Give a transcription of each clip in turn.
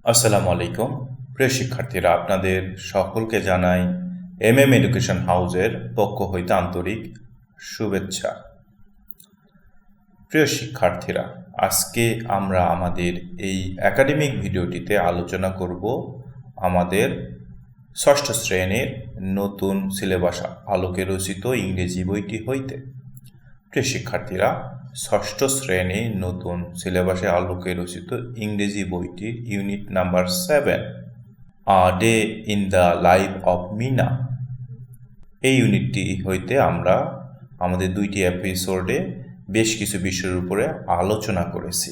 আসসালামু আলাইকুম প্রিয় শিক্ষার্থীরা, আপনাদের সকলকে জানাই এডুকেশন হাউসের পক্ষ হইতে আন্তরিক শুভেচ্ছা। প্রিয় শিক্ষার্থীরা, আজকে আমরা আমাদের এই একাডেমিক ভিডিওটিতে আলোচনা করব আমাদের ষষ্ঠ শ্রেণীর নতুন সিলেবাস আলোকে রচিত ইংরেজি বইটি হইতে। প্রিয় শিক্ষার্থীরা, ষষ্ঠ শ্রেণীর নতুন সিলেবাসে আলোকে রচিত ইংরেজি বইটির unit number 7 a day in the life of Mina, এই ইউনিটটি হইতে আমরা আমাদের 2টি এপিসোডে বেশ কিছু বিষয়ের উপরে আলোচনা করেছি।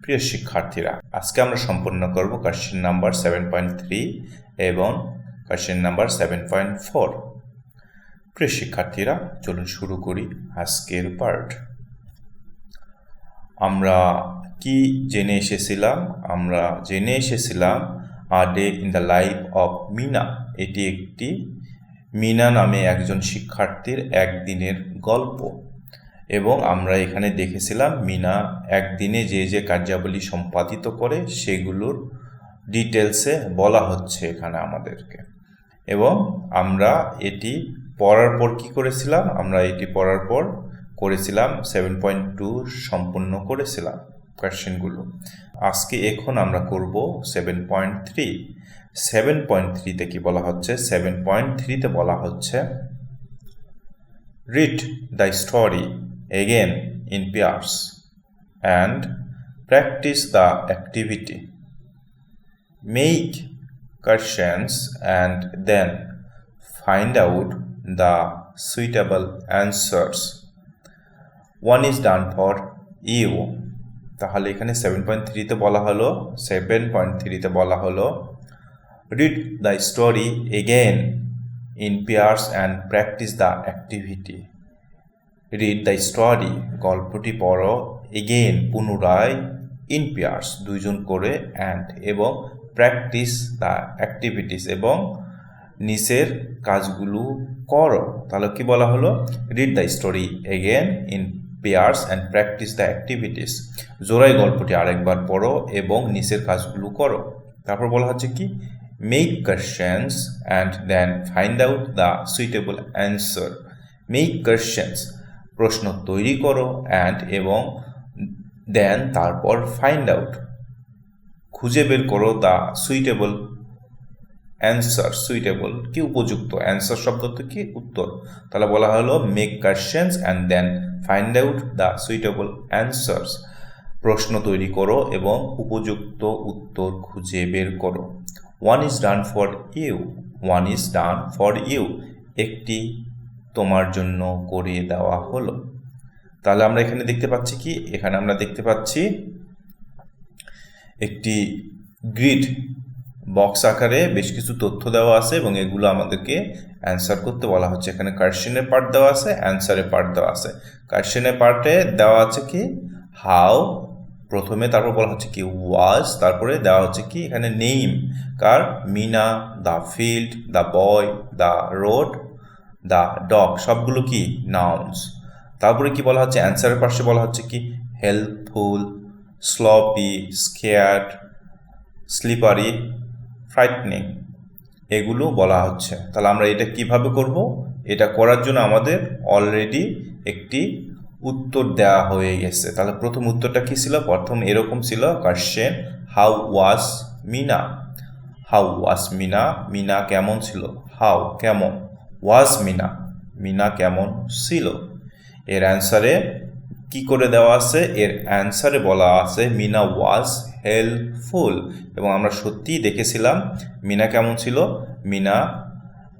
প্রিয় শিক্ষার্থীরা, আজকে আমরা সম্পন্ন করব কোয়েশ্চেন নাম্বার 7.3 এবং কোয়েশ্চেন নাম্বার 7.4। প্রিয় শিক্ষার্থীরা, চলুন শুরু করি আজকের পার্ট। আমরা কি জেনে এসেছিলাম? আমরা জেনে এসেছিলাম a day in the life of Mina, এটি একটি মিনা নামে একজন শিক্ষার্থীর একদিনের গল্প। এবং আমরা এখানে দেখেছিলাম মিনা একদিনে যে যে কার্যাবলী সম্পাদিত করে সেগুলোর ডিটেলসে বলা হচ্ছে এখানে আমাদেরকে। এবং আমরা এটি পড়ার পর কি করেছিলাম? আমরা এটি পড়ার পর করেছিলাম 7.2 সম্পূর্ণ করেছিলাম কোয়েশ্চেনগুলো। আজকে এখন আমরা করব 7.3। 7.3-তে কি বলা হচ্ছে? 7.3-তে বলা হচ্ছে read the story again in pairs and practice the activity, make questions and then find out the suitable answers. One is done for you. তাহলে এখানে 7.3-তে বলা হলো 7.3-তে বলা হলো read the story again in pairs and practice the activity. read the story, গল্পটি পড়ো, again পুনরায়, in pairs দুইজন করে, and এবং প্র্যাকটিস দ্য অ্যাক্টিভিটিস এবং নিচের কাজগুলো করো। তাহলে কি বলা হলো? Read the story again in pairs and practice the activities, জোড়ায় গল্পটি আরেকবার পড়ো এবং নিচের কাজগুলো করো। তারপর বলা হচ্ছে কি make questions and then find out the suitable answer. Make questions, প্রশ্ন তৈরি করো, অ্যান্ড এবং দেন তারপর ফাইন্ড আউট, খুঁজে বের করো দ্য সুইটেবল অ্যান্সার। সুইটেবল কি উপযুক্ত, অ্যান্সার শব্দ তো কি উত্তর। তাহলে বলা হলো make questions and then find out the suitable answers, প্রশ্ন তৈরি করো এবং উপযুক্ত উত্তর খুঁজে বের করো। One is done for you, one is done for you, একটি তোমার জন্য করে দেওয়া হলো। তাহলে আমরা এখানে দেখতে পাচ্ছি কি? এখানে আমরা দেখতে পাচ্ছি একটি গ্রিড বক্স আকারে বেশ কিছু তথ্য দেওয়া আছে এবং এগুলো আমাদেরকে অ্যান্সার করতে বলা হচ্ছে। এখানে কোয়েশ্চেনের পার্ট দেওয়া আছে, অ্যান্সারের পার্ট দেওয়া আছে। কোয়েশ্চেনের পার্টে দেওয়া আছে কি হাউ প্রথমে, তারপর বলা হচ্ছে কি ওয়াজ, তারপরে দেওয়া হচ্ছে কি এখানে name car, Mina, the field, the boy, the road, the dog, সবগুলো কি নাউন্স। তারপরে কি বলা হচ্ছে অ্যান্সারের পাশে বলা হচ্ছে কি helpful, sloppy, scared, slippery, frightening, এগুলো বলা হচ্ছে। তাহলে আমরা এটা কিভাবে করব? এটা করার জন্য আমাদের অলরেডি একটি উত্তর দেওয়া হয়ে গেছে। তাহলে প্রথম উত্তরটা কি ছিল? প্রথম এরকম ছিল question how was Mina, how was Mina, Mina কেমন ছিল, হাউ কেমন, ওয়াজ মিনা, মিনা কেমন ছিল। এর অ্যান্সারে কি করে দেওয়া আছে? এর অ্যান্সারে বলা আছে মিনা ওয়াজ হেল্পফুল, এবং আমরা সত্যিই দেখেছিলাম মিনা কেমন ছিল, মিনা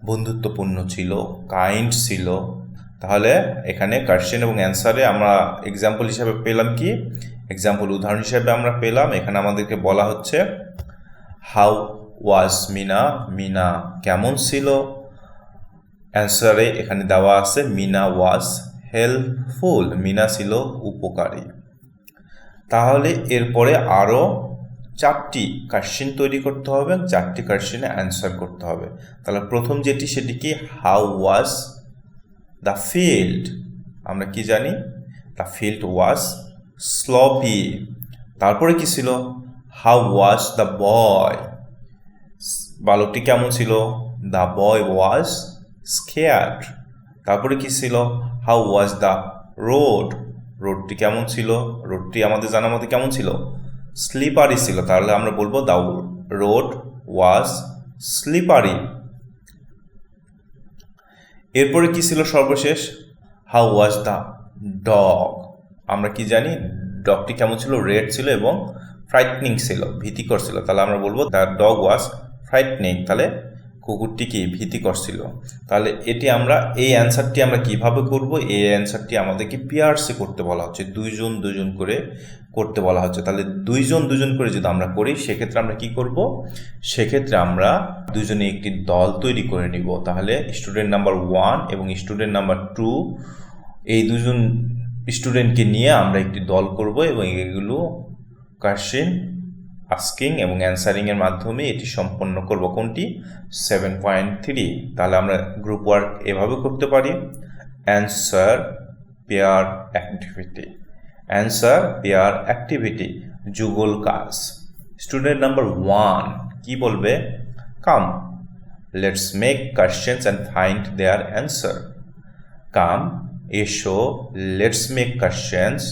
বন্ধুত্বপূর্ণ ছিল, কাইন্ড ছিল। তাহলে এখানে কোয়েশ্চেন এবং অ্যান্সারে আমরা এক্সাম্পল হিসাবে পেলাম কি, এক্সাম্পল উদাহরণ হিসাবে আমরা পেলাম এখানে আমাদেরকে বলা হচ্ছে হাউ ওয়াজ মিনা, মিনা কেমন ছিল। অ্যান্সারে এখানে দেওয়া আছে মিনা ওয়াজ হেল্পফুল, মিনা ছিল উপকারী। তাহলে এরপরে আরও 4টি কোয়েশ্চেন তৈরি করতে হবে, 4টি কোয়েশ্চেনে অ্যান্সার করতে হবে। তাহলে প্রথম যেটি সেটি কি হাউ ওয়াজ দ্য ফিল্ড, আমরা কি জানি দ্য ফিল্ড ওয়াজ স্লপি। তারপরে কি ছিল হাউ ওয়াজ দ্য বয়, বালকটি কেমন ছিল? The boy was scared. তারপরে কি ছিল? হাউ ওয়াজ দ্য রোড, রোডটি কেমন ছিল? রোডটি আমাদের জানার মতে কেমন ছিল? স্লিপারি ছিল। তাহলে আমরা বলবো দ্য রোড ওয়াজ স্লিপারি। এরপরে কি ছিল সর্বশেষ? হাউ ওয়াজ দ্য ডগ, আমরা কি জানি ডগটি কেমন ছিল? রেড ছিল এবং ফ্রাইটনিং ছিল, ভীতিকর ছিল। তাহলে আমরা বলবো দ্য ডগ ওয়াজ ফ্রাইটনিং, তাহলে কুকুরটি কি ভীতিকর ছিল। তাহলে এটি আমরা এই অ্যান্সারটি আমরা কিভাবে করব? এই অ্যান্সারটি আমাদেরকে পিয়ার্সে করতে বলা হচ্ছে, দুইজন দুজন করে করতে বলা হচ্ছে। তাহলে দুইজন দুজন করে যদি আমরা করি সেক্ষেত্রে আমরা কি করব? সেক্ষেত্রে আমরা দুজনে একটি দল তৈরি করে নিব। তাহলে স্টুডেন্ট নাম্বার 1 এবং স্টুডেন্ট নাম্বার 2 এই দুজন স্টুডেন্টকে নিয়ে আমরা একটি দল করব এবং এগুলো কোয়েশ্চেন আস্কিং এবং অ্যান্সারিং এর মাধ্যমে এটি সম্পন্ন করব। কোনটি? 7.3। তাহলে আমরা গ্রুপ ওয়ার্ক এভাবে করতে পারি: answer pair activity, answer pair activity, যুগল কাজ। স্টুডেন্ট নাম্বার 1 কি বলবে? Come let's make questions and find their answer. Come, এসো, লেটস মেক কোয়েশ্চেন্স,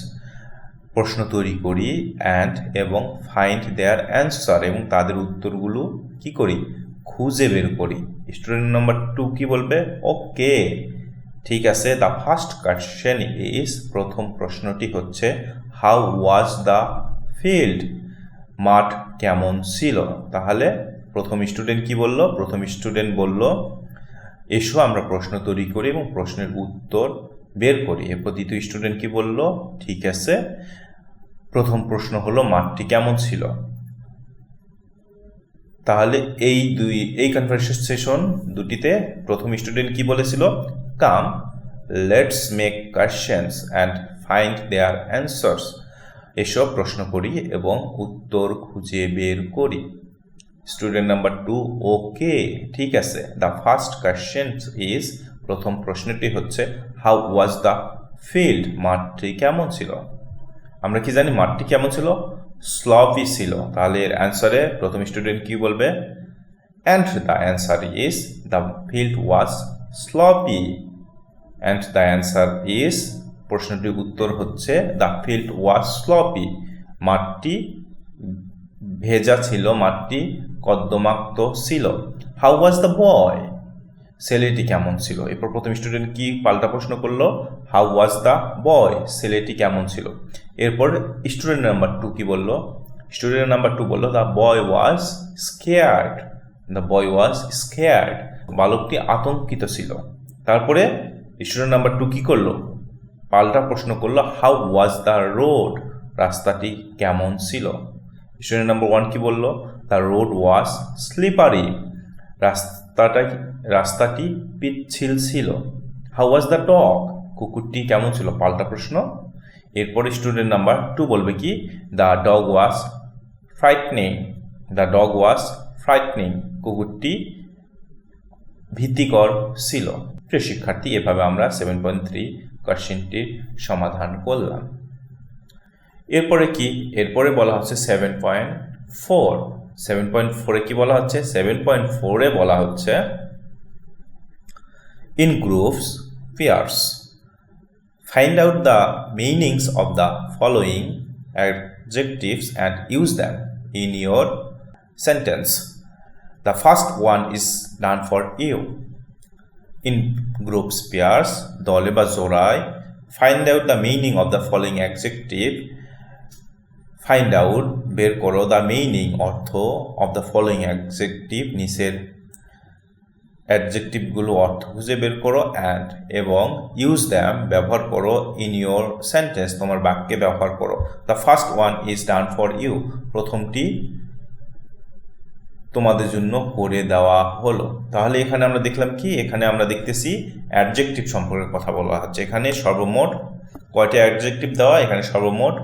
প্রশ্ন তৈরি করি, অ্যান্ড এবং ফাইন্ড দেয়ার অ্যান্সার, এবং তাদের উত্তরগুলো কি করি? খুঁজে বের করি। স্টুডেন্ট নাম্বার 2 কি বলবে? ওকে, ঠিক আছে। দ্য ফার্স্ট কোয়েশ্চেন ইজ, প্রথম প্রশ্নটি হচ্ছে হাউ ওয়াজ দ্য ফিল্ড, মাঠ কেমন ছিল। তাহলে প্রথম স্টুডেন্ট কি বলল? প্রথম স্টুডেন্ট বলল এসো আমরা প্রশ্ন তৈরি করি এবং প্রশ্নের উত্তর বের করি। এরপর দ্বিতীয় স্টুডেন্ট কি বলল? ঠিক আছে, প্রথম প্রশ্ন হলো মাঠটি কেমন ছিল। তাহলে এই কনভারসেশন দুটিতে প্রথম স্টুডেন্ট কি বলেছিল? Come let's make questions and find their answers, এসব প্রশ্ন করি এবং উত্তর খুঁজে বের করি। স্টুডেন্ট নাম্বার 2 ওকে, ঠিক আছে। দ্য ফার্স্ট কোয়েশ্চেন ইজ, প্রথম প্রশ্নটি হচ্ছে হাউ ওয়াজ দ্য ফিল্ড, মাঠটি কেমন ছিল। আমরা কি জানি মাঠটি কেমন ছিল? স্লপি ছিল। তাহলে এর অ্যান্সারে প্রথম স্টুডেন্ট কি বলবে? And the answer is, the field was sloppy. And the answer is, প্রশ্নটির উত্তর হচ্ছে দ্য ফিল্ড ওয়াজ স্লপি, মাঠটি ভেজা ছিল, মাঠটি কর্দমাক্ত ছিল। হাউ ওয়াজ দ্য বয়, ছেলেটি কেমন ছিল। এরপর প্রথম স্টুডেন্ট কি পাল্টা প্রশ্ন করলো? হাউ ওয়াজ দ্য বয়, ছেলেটি কেমন ছিল। এরপর স্টুডেন্ট নাম্বার 2 কি বলল? স্টুডেন্ট নাম্বার 2 বলল the boy was scared, the boy was scared, বালকটি আতঙ্কিত ছিল। তারপরে স্টুডেন্ট নাম্বার 2 কি করলো? পাল্টা প্রশ্ন করলো হাউ ওয়াজ দ্য রোড, রাস্তাটি কেমন ছিল। স্টুডেন্ট নাম্বার 1 কি বলল? দ্য রোড ওয়াজ স্লিপারি, রাস্তাটি পিচ্ছিল ছিল। হাউ ওয়াজ দ্য ডগ, কুকুরটি কেমন ছিল, পাল্টা প্রশ্ন। এরপরে স্টুডেন্ট নাম্বার 2 বলবে কি? The dog was frightening, the dog was frightening, কুকুরটি ভীতিকর ছিল। প্রিয় শিক্ষার্থী, এভাবে আমরা 7.3 কোয়েশ্চেনটির সমাধান করলাম। এরপরে কি? এরপরে বলা হচ্ছে 7.4। 7.4 কি বলা হচ্ছে? 7.4 বলা হচ্ছে in groups, pairs, find out the meanings of the following adjectives and use them in your sentence. The first one is done for you. In groups, pairs, দলে বা জোড়ায়, find out the meaning of the following adjective. Find out, বের করো, the meaning, অর্থ, of the following adjective, নিচের অ্যাডজেক্টিভগুলো অর্থ খুঁজে বের করো, অ্যান্ড এবং ইউজ দ্যাম, ব্যবহার করো, ইন ইউর সেন্টেন্স, তোমার বাক্যে ব্যবহার করো। The first one is done for you, প্রথমটি তোমাদের জন্য করে দেওয়া হলো। তাহলে এখানে আমরা দেখলাম কি? এখানে আমরা দেখতেছি অ্যাডজেক্টিভ সম্পর্কে কথা বলা হচ্ছে। এখানে সর্বমোট কয়টি অ্যাডজেক্টিভ দেওয়া? এখানে সর্বমোট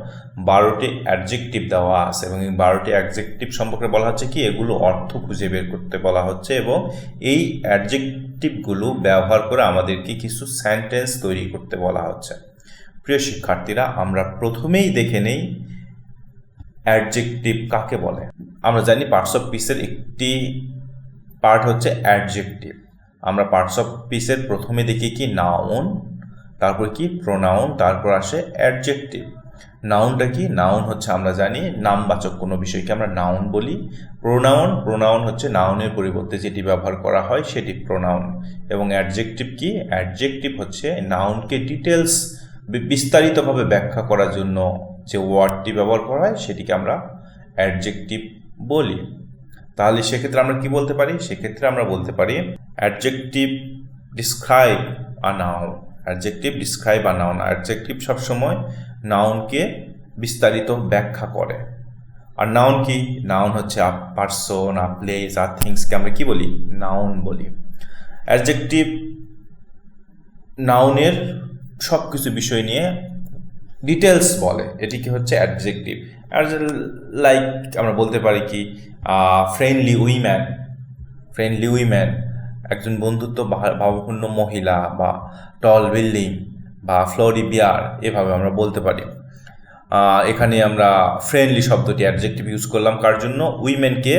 12টি অ্যাডজেক্টিভ দেওয়া আছে এবং এই 12টি অ্যাডজেক্টিভ সম্পর্কে বলা হচ্ছে কি? এগুলো অর্থ খুঁজে বের করতে বলা হচ্ছে এবং এই অ্যাডজেক্টিভগুলো ব্যবহার করে আমাদেরকে কিছু সেন্টেন্স তৈরি করতে বলা হচ্ছে। প্রিয় শিক্ষার্থীরা, আমরা প্রথমেই দেখে নেই অ্যাডজেক্টিভ কাকে বলে? আমরা জানি পার্টস অফ স্পিচের একটি পার্ট হচ্ছে অ্যাডজেক্টিভ। আমরা পার্টস অফ স্পিচের প্রথমে দেখি কি নাউন, তারপর কি প্রোনাউন, তারপর আসে অ্যাডজেক্টিভ। নাউনটা কি? নাউন হচ্ছে আমরা জানি নামবাচক কোনো বিষয়কে আমরা নাউন বলি। প্রোনাউন হচ্ছে নাউনের পরিবর্তে যেটি ব্যবহার করা হয় সেটি প্রোনাউন। এবং অ্যাডজেক্টিভ কি? অ্যাডজেক্টিভ হচ্ছে নাউনকে ডিটেলস বিস্তারিতভাবে ব্যাখ্যা করার জন্য যে ওয়ার্ডটি ব্যবহার করা হয় সেটিকে আমরা অ্যাডজেক্টিভ বলি। তাহলে সেক্ষেত্রে আমরা কি বলতে পারি? সেক্ষেত্রে আমরা বলতে পারি adjective describe a noun. Adjective describe a noun. Adjective সবসময় নাউনকে বিস্তারিত ব্যাখ্যা করে। আর নাউন কি? নাউন হচ্ছে আ পারসন, আ প্লেস, আ থিংসকে আমরা কি বলি? নাউন বলি। অ্যাডজেক্টিভ নাউনের সব কিছু বিষয় নিয়ে ডিটেলস বলে, এটিকে হচ্ছে অ্যাডজেক্টিভ। আর লাইক আমরা বলতে পারি কি ফ্রেন্ডলি উইম্যান, একজন বন্ধুত্ব ভাবপূর্ণ মহিলা, বা টল বিল্ডিং, বা ফ্লোরি বিয়ার, এভাবে আমরা বলতে পারি। এখানে আমরা ফ্রেন্ডলি শব্দটি অ্যাডজেক্টিভ ইউজ করলাম কার জন্য? উইমেনকে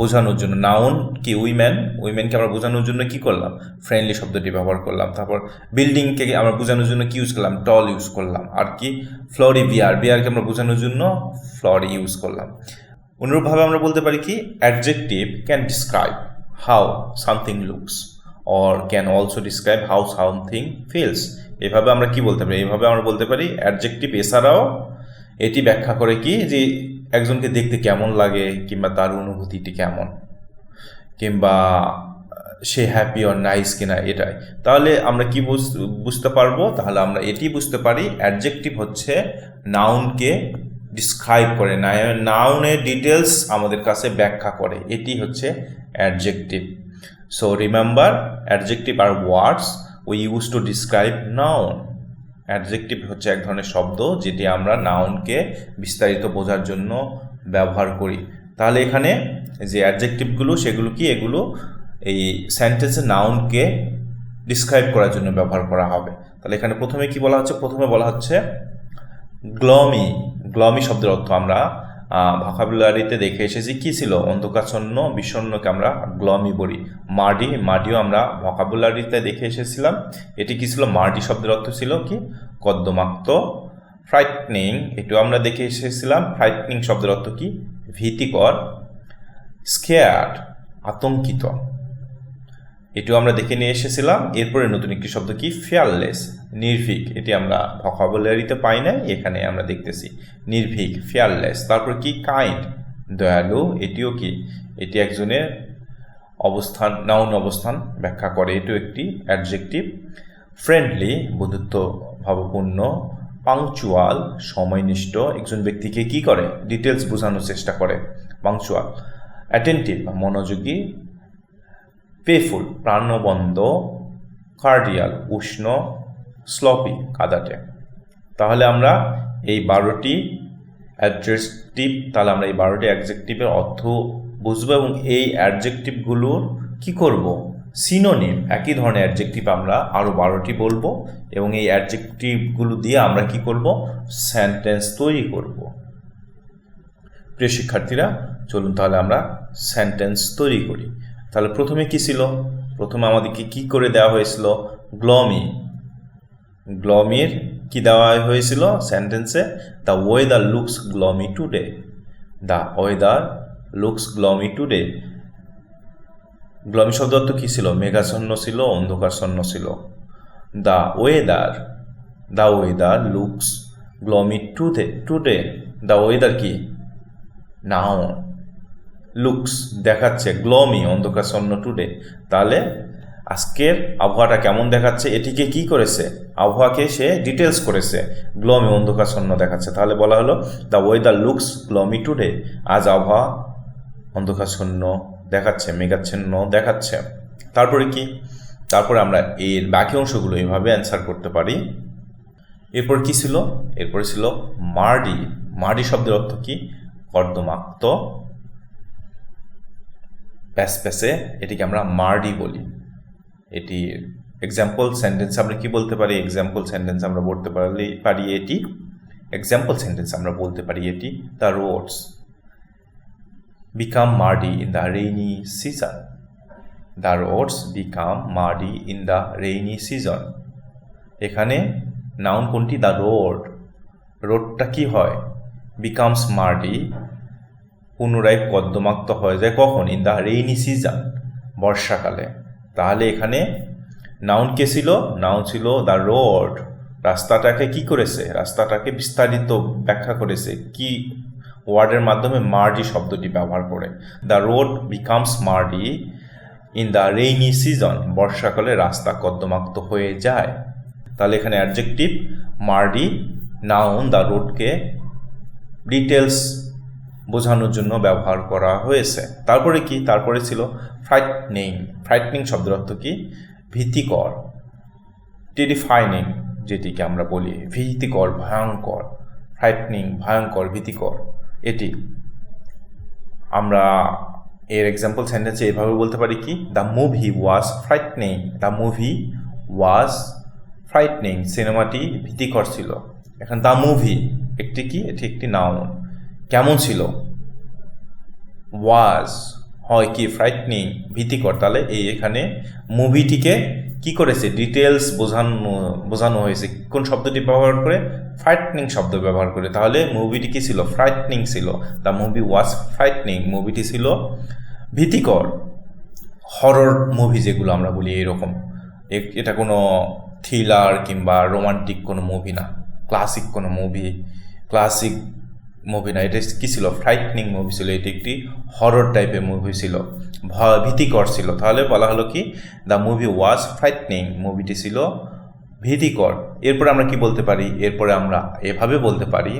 বোঝানোর জন্য। নাউন কি? উইমেনকে আমরা বোঝানোর জন্য কি করলাম? ফ্রেন্ডলি শব্দটি ব্যবহার করলাম। তারপর বিল্ডিংকে আমরা বোঝানোর জন্য কি ইউজ করলাম? টল ইউজ করলাম। আর কি? ফ্লোরি বিয়ারকে আমরা বোঝানোর জন্য ফ্লোরি ইউজ করলাম। অনুরূপভাবে আমরা বলতে পারি কি adjective can describe how something looks or can also describe how something feels. এভাবে আমরা কি বলতে পারি? এইভাবে আমরা বলতে পারি অ্যাডজেক্টিভ এছাড়াও এটি ব্যাখ্যা করে কি যে একজনকে দেখতে কেমন লাগে, কিংবা তার অনুভূতিটি কেমন, কিংবা সে হ্যাপি অর নাইস কিনা, এটাই। তাহলে আমরা কি বুঝতে পারবো? তাহলে আমরা এটি বুঝতে পারি অ্যাডজেক্টিভ হচ্ছে নাউনকে ডিসক্রাইব করে, নাউনের ডিটেলস আমাদের কাছে ব্যাখ্যা করে, এটি হচ্ছে adjective. So remember, adjective are words we use to describe noun. Adjective হচ্ছে এক ধরনের শব্দ যেটি আমরা নাউনকে বিস্তারিত বোঝার জন্য ব্যবহার করি। তাহলে এখানে যে অ্যাডজেক্টিভগুলো সেগুলো কি? এগুলো এই সেন্টেন্সে নাউনকে ডিসক্রাইব করার জন্য ব্যবহার করা হবে। তাহলে এখানে প্রথমে কি বলা হচ্ছে? প্রথমে বলা হচ্ছে গ্লমি শব্দের অর্থ আমরা ভোকাবুলারিতে দেখে এসেছি কি ছিল? অন্ধকারাচ্ছন্ন, বিষণ্ণকে আমরা গ্লমি বলি। মাডিও আমরা ভোকাবুলারিতে দেখে এসেছিলাম, এটি কি ছিল? মার্ডি শব্দের অর্থ ছিল কি? কর্দমাক্ত। ফ্রাইটনিং, এটিও আমরা দেখে এসেছিলাম, ফ্রাইটনিং শব্দের অর্থ কি? ভীতিকর। স্কেয়ার্ড, আতঙ্কিত, এটিও আমরা দেখে নিয়ে এসেছিলাম। এরপরে নতুন একটি শব্দ কি? ফিয়ারলেস, নির্ভীক, এটি আমরা ভোকাবুলারিতে পাই না, এখানে আমরা দেখতেছি নির্ভীক, ফিয়ারলেস। তারপর কি? কাইন্ড, দয়ালু, এটিও কি? এটি একজনের অবস্থান, নাউন অবস্থান ব্যাখ্যা করে, এটিও একটি অ্যাডজেক্টিভ। ফ্রেন্ডলি, বন্ধুত্ব ভাবপূর্ণ। পাংচুয়াল, সময়নিষ্ঠ, একজন ব্যক্তিকে কি করে? ডিটেলস বোঝানোর চেষ্টা করে, পাংচুয়াল। অ্যাটেন্টিভ, মনোযোগী। পেফুল, প্রাণবন্ত। কার্ডিয়াল, উষ্ণ। স্লপি, কাদাটে। তাহলে আমরা এই 12টি অ্যাডজেক্টিভ, তাহলে আমরা এই 12টি অ্যাডজেক্টিভের অর্থ বুঝবো, এবং এই অ্যাডজেক্টিভগুলোর কি করব? সিনোনিম, একই ধরনের অ্যাডজেক্টিভ আমরা আরও 12টি বলবো, এবং এই অ্যাডজেক্টিভগুলো দিয়ে আমরা কি করব? সেন্টেন্স তৈরি করব। প্রিয় শিক্ষার্থীরা, চলুন তাহলে আমরা সেন্টেন্স তৈরি করি। তাহলে প্রথমে কি ছিল? প্রথমে আমাদেরকে কি করে দেওয়া হয়েছিল? গ্লমির কি দেওয়া হয়েছিল সেন্টেন্সে? The weather looks gloomy today. The weather looks gloomy today. Gloomy শব্দ অর্থ কি ছিল? মেঘাচ্ছন্ন ছিল, অন্ধকারচ্ছন্ন ছিল। The weather looks gloomy today. The weather কি? নাউন। লুকস, দেখাচ্ছে। গ্লমি, অন্ধকারচ্ছন্ন। টুডে, তাহলে আজকের আবহাওয়াটা কেমন দেখাচ্ছে, এটিকে কি করেছে? আবহাওয়াকে সে ডিটেলস করেছে, গ্লমি, অন্ধকারচ্ছন্ন দেখাচ্ছে। তাহলে বলা হলো the weather looks gloomy today, আজ আবহাওয়া অন্ধকারচ্ছন্ন দেখাচ্ছে, মেঘাচ্ছন্ন দেখাচ্ছে। তারপরে কি? তারপরে আমরা এর বাকি অংশগুলো এইভাবে অ্যান্সার করতে পারি। এরপর কি ছিল? এরপরে ছিল মার্ডি শব্দের অর্থ কি? কর্দমাক্ত, প্যাসপ্যাসে, এটিকে আমরা মার্ডি বলি। এটি এক্সাম্পল সেন্টেন্স আমরা কি বলতে পারি? এক্সাম্পল সেন্টেন্স আমরা বলতে পারি এটি এক্সাম্পল সেন্টেন্স আমরা বলতে পারি এটি, the roads become Mardi in the rainy season. The roads become Mardi in the rainy season. এখানে নাউন কোনটি? The road. রোডটা কি হয়? বিকামস মার্ডি, পুনরায় কর্দমাক্ত হয়ে যায় কখন? ইন দ্য রেইনি সিজন, বর্ষাকালে। তাহলে এখানে নাউন কে ছিল? নাউন ছিল দ্য রোড। রাস্তাটাকে কি করেছে? রাস্তাটাকে বিস্তারিত ব্যাখ্যা করেছে কি ওয়ার্ডের মাধ্যমে? মার্ডি শব্দটি ব্যবহার করে। The road becomes muddy in the rainy season, বর্ষাকালে রাস্তা কর্দমাক্ত হয়ে যায়। তাহলে এখানে অ্যাডজেক্টিভ মার্ডি, নাউন দ্য রোডকে ডিটেলস বোঝানোর জন্য ব্যবহার করা হয়েছে। তারপরে কি? তারপরে ছিল ফ্রাইটনিং। ফ্রাইটনিং শব্দের অর্থ কি? ভীতিকর। টেরিফাইনিং যেটিকে আমরা বলি, ভীতিকর, ভয়ঙ্কর। ফ্রাইটনিং ভয়ঙ্কর, ভীতিকর। এটি আমরা এর এক্সাম্পল সেন্টেন্সে এভাবে বলতে পারি কি? The movie was frightening. The movie was frightening, সিনেমাটি ভীতিকর ছিল। এখন দ্য মুভি একটি কি? এটি একটি নাউন। কেমন ছিল? ওয়াজ হয় কি? ফ্রাইটনিং, ভীতিকর। তাহলে এই এখানে মুভিটিকে কি করেছে? ডিটেলস বোঝানো হয়েছে কোন শব্দটি ব্যবহার করে? ফ্রাইটনিং শব্দ ব্যবহার করে। তাহলে মুভিটি কি ছিল? ফ্রাইটনিং ছিল। দ্য মুভি ওয়াজ ফ্রাইটনিং, মুভিটি ছিল ভীতিকর। হরর মুভি যেগুলো আমরা বলি এরকম, এটা কোনো থ্রিলার কিংবা রোমান্টিক কোনো মুভি না, ক্লাসিক কোনো মুভি, ক্লাসিক মুভি না। এটা কি ছিল? ফ্রাইটনিং মুভি ছিল। এটি একটি হরর টাইপের মুভি ছিল, ভীতিকর ছিল। তাহলে বলা হলো কি? দ্য মুভি ওয়াজ ফ্রাইটনিং, মুভিটি ছিল ভীতিকর। এরপরে আমরা কি বলতে পারি? এরপরে আমরা এভাবে বলতে পারি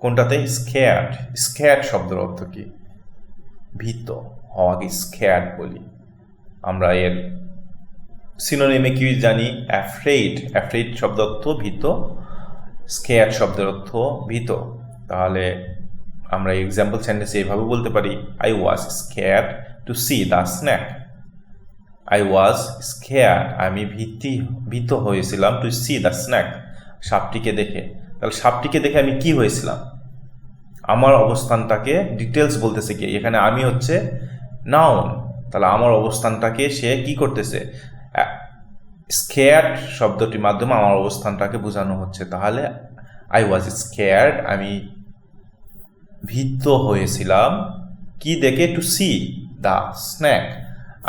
কোনটাতে? স্কেয়ার্ড। স্কেয়ার্ড শব্দের অর্থ কি? ভীত হওয়াকে স্কেয়ার্ড বলি আমরা। এর সিনোনিমে কি জানি? অ্যাফ্রেড। অ্যাফ্রেড শব্দের অর্থ ভীত, স্কেয়ার্ড শব্দের অর্থ ভীত। তাহলে আমরা এক্সাম্পল সেন্টেন্সে এইভাবে বলতে পারি, I was scared to see the snake. I was scared, আমি ভীত হয়েছিলাম, টু সি দ্য স্ন্যাক, সাপটিকে দেখে। তাহলে সাপটিকে দেখে আমি কি হয়েছিলাম? আমার অবস্থানটাকে ডিটেলস বলতেছে কি? এখানে আমি হচ্ছে নাউন। তাহলে আমার অবস্থানটাকে সে কি করতেছে? স্কেয়ার্ড শব্দটির মাধ্যমে আমার অবস্থানটাকে বোঝানো হচ্ছে। তাহলে আই ওয়াজ স্কেয়ার্ড, আমি ভীত হয়েছিলাম কি দেখে? টু সি দ্য স্ন্যাক,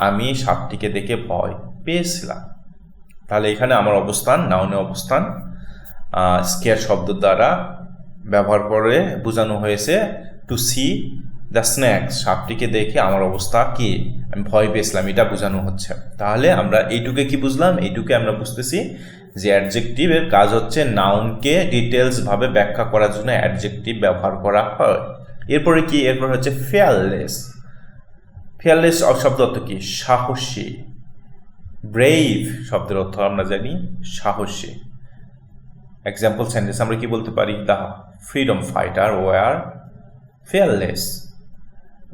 আমি সাপটিকে দেখে ভয় পেয়েছিলাম। তাহলে এখানে আমার অবস্থান, নাউনের অবস্থান স্কেয়ার শব্দ দ্বারা ব্যবহার করে বোঝানো হয়েছে। টু সি দ্য স্ন্যাক, সাপটিকে দেখে আমার অবস্থা কি? আমি ভয় পেয়েছিলাম, এটা বোঝানো হচ্ছে। তাহলে আমরা এইটুকে কি বুঝলাম? এইটুকে আমরা বুঝতেছি যে অ্যাডজেক্টিভের কাজ হচ্ছে নাউনকে ডিটেলসভাবে ব্যাখ্যা করার জন্য অ্যাডজেক্টিভ ব্যবহার করা হয়। এরপরে কি? এরপর হচ্ছে ফিয়ারলেস। ফিয়ারলেস শব্দ অর্থ কি? সাহসী। ব্রেভ শব্দের অর্থ আমরা জানি সাহসী। এক্সাম্পল সেন্টেন্স আমরা কি বলতে পারি? The freedom fighter were fearless.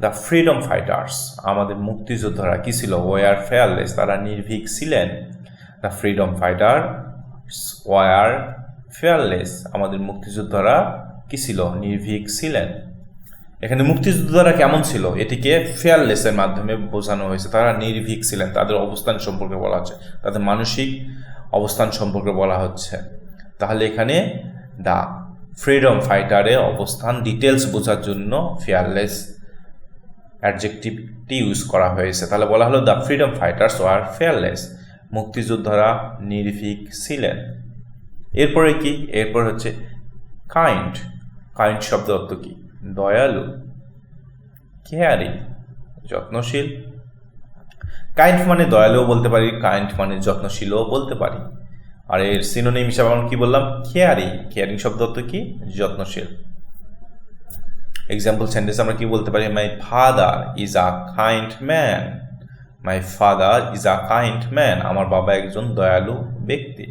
The freedom fighters, আমাদের মুক্তিযোদ্ধারা কি ছিল? ওয়ার ফিয়ারলেস, তারা নির্ভীক ছিলেন। The freedom fighter were fearless, আমাদের মুক্তিযোদ্ধারা কি ছিল? নির্ভীক ছিলেন। এখানে মুক্তিযোদ্ধারা কেমন ছিল? এটিকে ফিয়ারলেসের মাধ্যমে বোঝানো হয়েছে। তারা নির্ভীক ছিলেন, তাদের অবস্থান সম্পর্কে বলা হচ্ছে, তাদের মানসিক অবস্থান সম্পর্কে বলা হচ্ছে। তাহলে এখানে দ্য ফ্রিডম ফাইটারের অবস্থান ডিটেলস বোঝার জন্য ফিয়ারলেস অ্যাডজেক্টিভটি ইউজ করা হয়েছে। তাহলে বলা হলো the freedom fighters were fearless, মুক্তিযোদ্ধারা নির্ভীক ছিলেন। এরপরে কি? এরপর হচ্ছে কাইন্ড। কাইন্ড শব্দ অর্থ কি? দয়ালু। কেয়ারিং, যত্নশীল। কাইন্ড মানে দয়ালুও বলতে পারি, কাইন্ড মানে যত্নশীলও বলতে পারি। আর এর সিনোনিম হিসাবে আমরা কি বললাম? কেয়ারিং। কেয়ারিং শব্দ অর্থ কি? যত্নশীল। এক্সাম্পল সেন্টেন্স আমরা কি বলতে পারি? My father is a kind man. My father is a kind man, আমার বাবা একজন দয়ালু ব্যক্তি।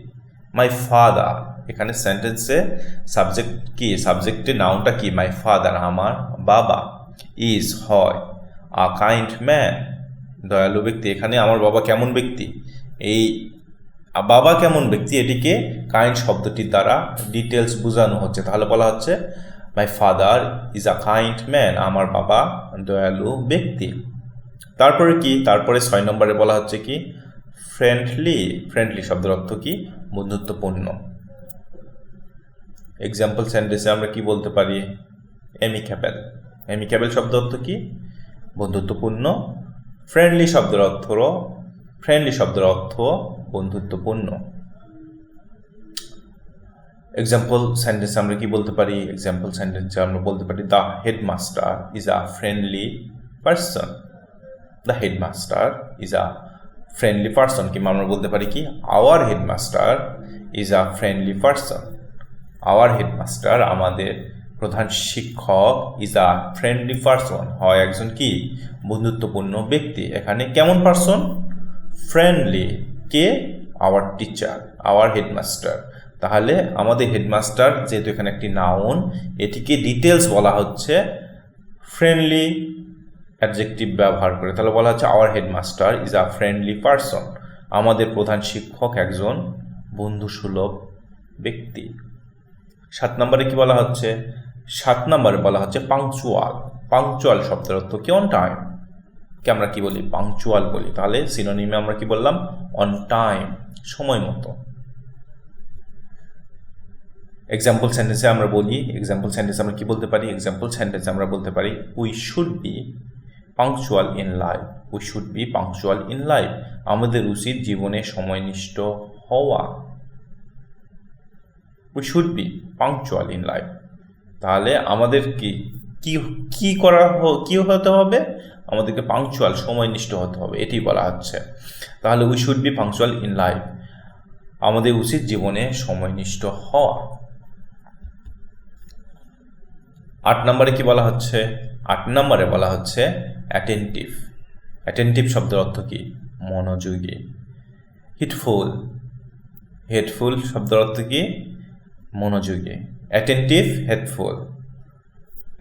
মাই ফাদার, এখানে সেন্টেন্সে সাবজেক্ট কি? সাবজেক্টের নাউনটা কি? মাই ফাদার, আমার বাবা। ইজ হয়, আ কাইন্ড ম্যান, দয়ালু ব্যক্তি। এখানে আমার বাবা কেমন ব্যক্তি? এই বাবা কেমন ব্যক্তি, এটিকে কাইন্ড শব্দটির দ্বারা ডিটেলস বোঝানো হচ্ছে। তাহলে বলা হচ্ছে my father is a kind man, আমার বাবা দয়ালু ব্যক্তি। তারপরে কি, তারপরে 6 নম্বরে বলা হচ্ছে কি ফ্রেন্ডলি। ফ্রেন্ডলি শব্দের অর্থ কি, বন্ধুত্বপূর্ণ। এক্সাম্পল সেন্টেন্সে আমরা কি বলতে পারি, অ্যামিকেবল। অ্যামিকেবল শব্দ অর্থ কি, বন্ধুত্বপূর্ণ। ফ্রেন্ডলি শব্দের অর্থ বন্ধুত্বপূর্ণ। এক্সাম্পল সেন্টেন্সে আমরা কি বলতে পারি, এক্সাম্পল সেন্টেন্সে আমরা বলতে পারি the headmaster is a friendly person. The headmaster is a friendly person. কিংবা আমরা বলতে পারি কি our headmaster is a friendly person. Our headmaster, আমাদের প্রধান শিক্ষক, ইজ আ ফ্রেন্ডলি পারসন, হয় একজন কি বন্ধুত্বপূর্ণ ব্যক্তি। এখানে কেমন person, friendly. K, our teacher, our headmaster. তাহলে আমাদের হেডমাস্টার যেহেতু এখানে একটি নাউন, এটিকে ডিটেলস বলা হচ্ছে ফ্রেন্ডলি অ্যাডজেক্টিভ ব্যবহার করে। তাহলে বলা হচ্ছে our headmaster is a friendly person, আমাদের প্রধান শিক্ষক একজন বন্ধুসুলভ ব্যক্তি। 7 নম্বরে কি বলা হচ্ছে, 7 নম্বরে বলা হচ্ছে পাংচুয়াল। পাংচুয়াল শব্দের অর্থ কি, অন টাইম। কে আমরা কি বলি, পাংচুয়াল বলি। তাহলে সিনোনিমে আমরা কি বললাম, অন টাইম, সময় মতো। এক্সাম্পল সেন্টেন্সে আমরা বলি, এক্সাম্পল সেন্টেন্সে আমরা কি বলতে পারি, এক্সাম্পল সেন্টেন্সে আমরা বলতে পারি we should be punctual in life. We should be punctual in life, আমাদের উচিত জীবনে সময়নিষ্ঠ হওয়া। We should be punctual in life. তাহলে আমাদের কি হতে হবে, আমাদেরকে পাংচুয়াল, সময়নিষ্ঠ হতে হবে, এটি বলা হচ্ছে। তাহলে we should be punctual in life, আমাদের উচিত জীবনে সময়নিষ্ঠ হওয়া। 8 নম্বরে কি বলা হচ্ছে, 8 নম্বরে বলা হচ্ছে অ্যাটেন্টিভ। অ্যাটেন্টিভ শব্দের অর্থ কি, মনোযোগী। হেডফুল। হেডফুল শব্দের অর্থ কি, মনোযোগী। অ্যাটেন্টিভ, হেডফুল।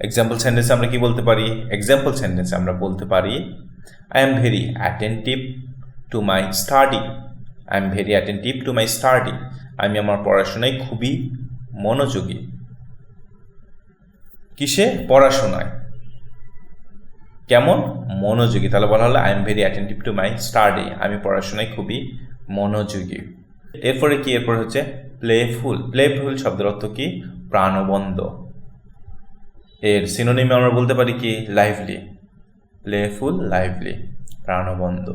এক্সাম্পল সেন্টেন্সে আমরা কি বলতে পারি, এক্সাম্পল সেন্টেন্সে আমরা বলতে পারি I am very attentive to my study. I am very attentive to my study, আমি আমার পড়াশোনায় খুবই মনোযোগী। কিসে, পড়াশোনায়। কেমন, মনোযোগী। তাহলে বলা হলো I am very attentive to my study, আমি পড়াশোনায় খুবই মনোযোগী। এরপরে কি, এরপরে হচ্ছে প্লেফুল। প্লেফুল শব্দের অর্থ কি, প্রাণবন্ত। এর সিনোনিমে আমরা বলতে পারি কি, লাইভলি। প্লেফুল, লাইভলি, প্রাণবন্ত।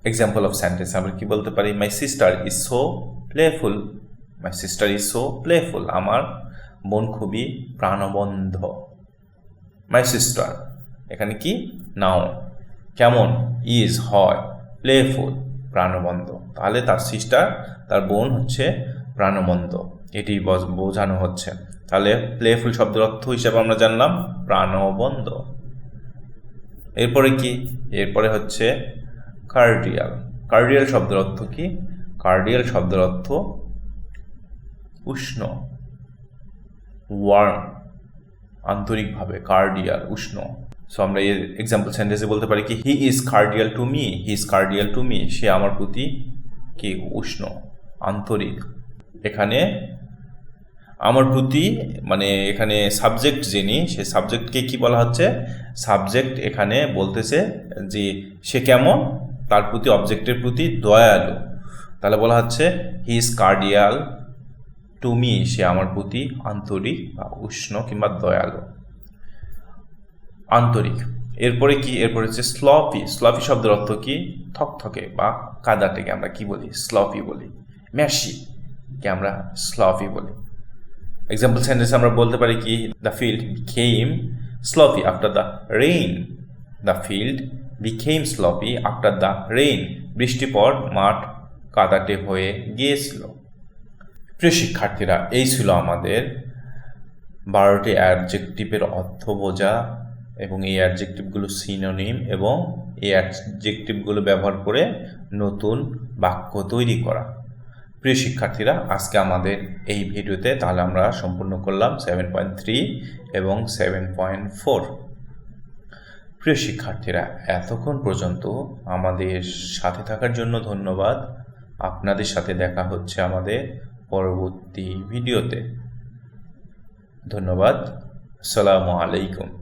এক্সাম্পল অফ সেন্টেন্স আমরা কি বলতে পারি, my sister is so playful. My sister is so playful, আমার বোন খুবই প্রাণবন্ত। মাই সিস্টার, এখানে কি নাউন। কেমন, ইজ, হয়, প্লেফুল, প্রাণবন্ত। তাহলে তার সিস্টার, তার বোন হচ্ছে প্রাণবন্ত, এটি বোঝানো হচ্ছে। তাহলে প্লেফুল শব্দের অর্থ হিসেবে আমরা জানলাম প্রাণবন্ত। এরপরে কি, এরপরে হচ্ছে কার্ডিয়াল। কার্ডিয়াল শব্দের অর্থ কি, কার্ডিয়াল শব্দের অর্থ উষ্ণ, ওয়ার্ম, আন্তরিকভাবে, কার্ডিয়াল, উষ্ণ। সো আমরা এর এক্সাম্পল সেন্টেন্সে বলতে পারি কি he is cordial to me. He is cordial to me, সে আমার প্রতি কি উষ্ণ, আন্তরিক। এখানে আমার প্রতি মানে এখানে সাবজেক্ট যিনি, সে সাবজেক্টকে কি বলা হচ্ছে, সাবজেক্ট এখানে বলতেছে যে সে কেমন, তার প্রতি, অবজেক্টের প্রতি দয়ালু। তাহলে বলা হচ্ছে he is cordial to me, সে আমার প্রতি আন্তরিক বা উষ্ণ কিংবা দয়ালু, আন্তরিক। এরপরে কি, এরপরে হচ্ছে স্লপি। স্লপি শব্দের অর্থ কি, থকথকে বা কাদাটাকে আমরা কি বলি, স্লপি বলি। ম্যাশি কে আমরা স্লপি বলি। এক্সাম্পল সেন্টেন্স আমরা বলতে পারি কি the field became sloppy after the rain. The field became sloppy after the rain, বৃষ্টির পর মাঠ কাদাটে হয়ে গিয়েছিল। প্রিয় শিক্ষার্থীরা, এই ছিল আমাদের 12টি অ্যাডজেক্টিভের অর্থ বোঝা এবং এই অ্যাডজেক্টিভগুলো সিনোনিম এবং এই অ্যাডজেক্টিভগুলো ব্যবহার করে নতুন বাক্য তৈরি করা। প্রিয় শিক্ষার্থীরা, আজকে আমাদের এই ভিডিওতে তাহলে আমরা সম্পূর্ণ করলাম 7.3 এবং 7.4। প্রিয় শিক্ষার্থীরা, এতক্ষণ পর্যন্ত আমাদের সাথে থাকার জন্য ধন্যবাদ। আপনাদের সাথে দেখা হচ্ছে আমাদের পরবর্তী ভিডিওতে। ধন্যবাদ। আসসালামু আলাইকুম।